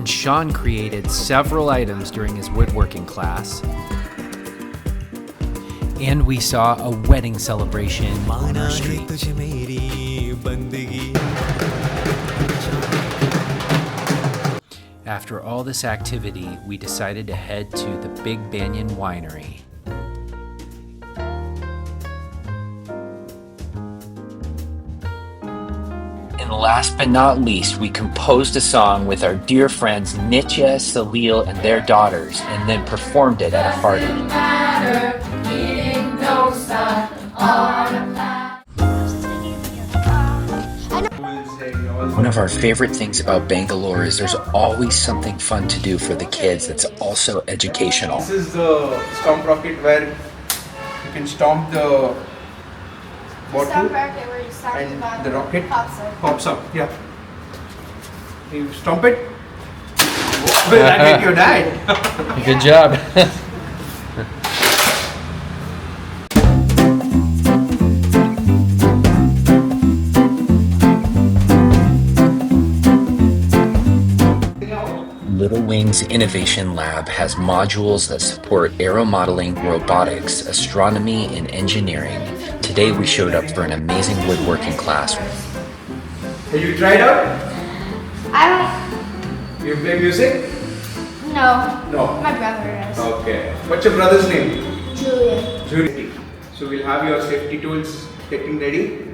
And Sean created several items during his woodworking class. And we saw a wedding celebration on our street. After all this activity, we decided to head to the Big Banyan Winery. And last but not least, we composed a song with our dear friends Nitya, Salil, and their daughters, and then performed it at a party. One of our favorite things about Bangalore is there's always something fun to do for the kids that's also educational. This is the stomp rocket where you can stomp the bottle and the rocket pops up. Yeah. You stomp it. Will that get your dad? Good job. Little Wings Innovation Lab has modules that support aeromodeling, robotics, astronomy, and engineering. Today we showed up for an amazing woodworking class. Have you tried out? You play music? No. No. My brother does. Okay. What's your brother's name? Julian. Judy. So we'll have your safety tools getting ready.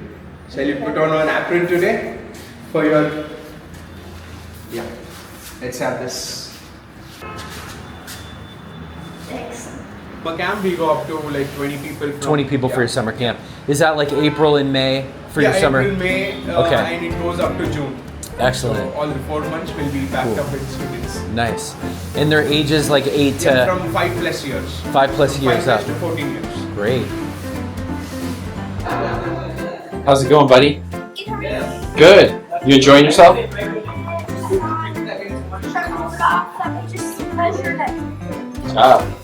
Shall you put on an apron today for your... Yeah. Let's have this. Excellent. For camp we go up to like 20 people. 20 people for your summer camp. Is that like April and May for your summer? April, May, Okay. and it goes up to June. Excellent. So all the 4 months will be backed up with students. Nice. And their ages like 8 to From 5+ years. 5+ years 5+ up. to 14 years. Great. How's it going, buddy? Good. You enjoying yourself? Wow.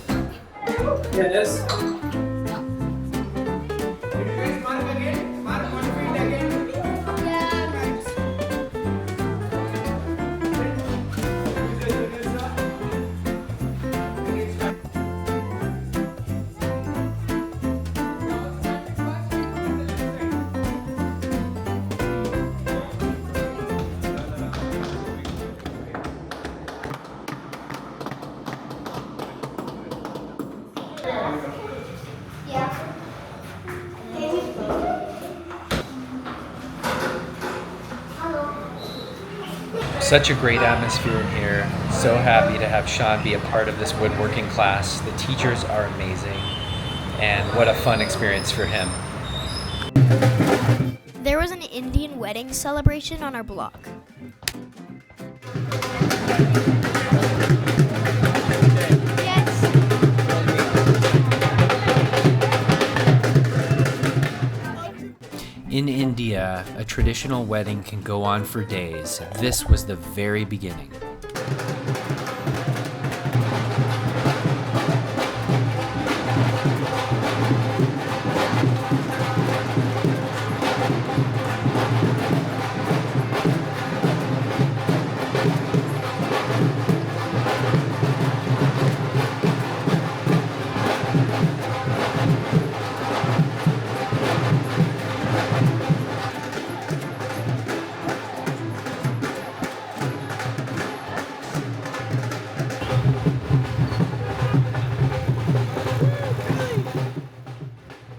Such a great atmosphere in here. So happy to have Sean be a part of this woodworking class. The teachers are amazing, and what a fun experience for him. There was an Indian wedding celebration on our block. In India, a traditional wedding can go on for days. This was the very beginning.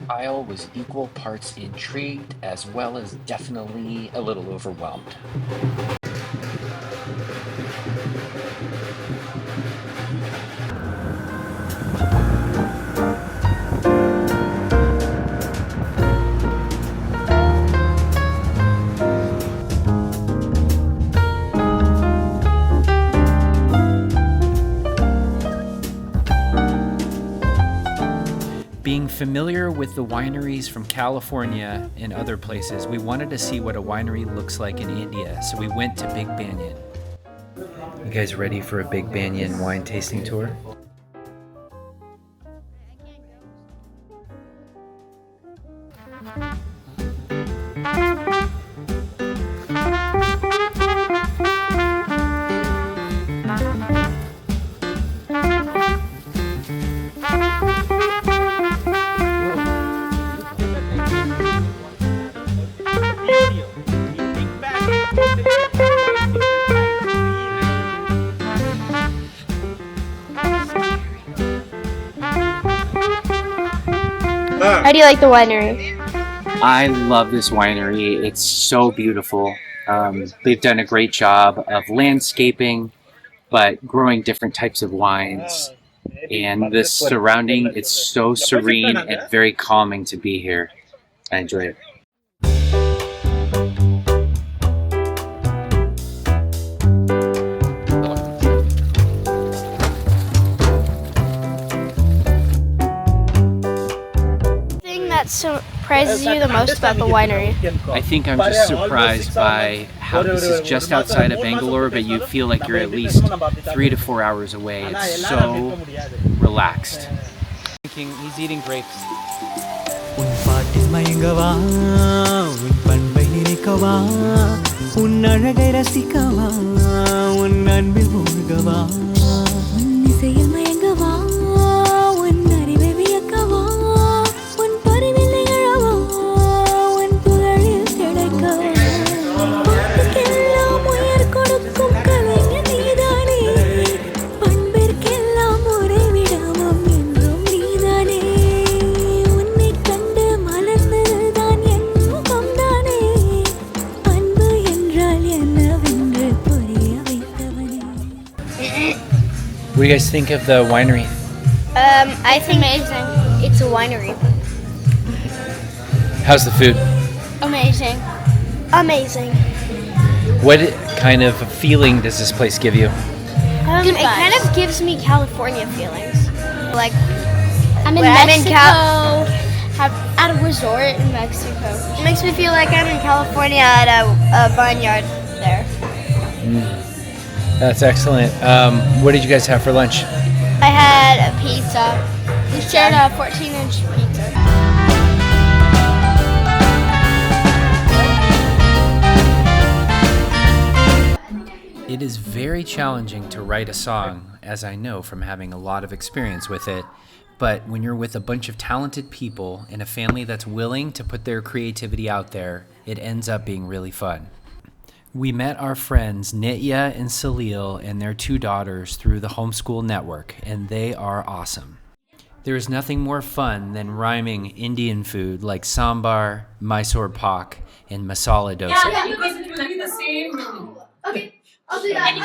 Kyle was equal parts intrigued as well as definitely a little overwhelmed. Being familiar with the wineries from California and other places, we wanted to see what a winery looks like in India, so we went to Big Banyan. You guys ready for a Big Banyan wine tasting tour? How do you like the winery? I love this winery. It's so beautiful. They've done a great job of landscaping, but growing different types of wines. And the surrounding, it's so serene and very calming to be here. I enjoy it. That surprises you the most about the winery? I think I'm just surprised by how this is just outside of Bangalore, but you feel like you're at least 3 to 4 hours away. It's so relaxed. He's eating grapes. What do you guys think of the winery? I think amazing. It's a winery. How's the food? Amazing. Amazing. What kind of feeling does this place give you? It kind of gives me California feelings. Like I'm in when Mexico. at a resort in Mexico. It makes me feel like I'm in California at a vineyard there. That's excellent. What did you guys have for lunch? I had a pizza. We shared a 14-inch pizza. It is very challenging to write a song, as I know from having a lot of experience with it. But when you're with a bunch of talented people in a family that's willing to put their creativity out there, it ends up being really fun. We met our friends Nitya and Salil and their 2 daughters through the Homeschool Network, and they are awesome. There is nothing more fun than rhyming Indian food like sambar, Mysore pak, and masala dosa. Yeah, because it will be the same. Okay. I'll do that.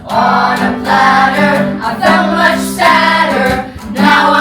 On a platter, I felt much sadder. Now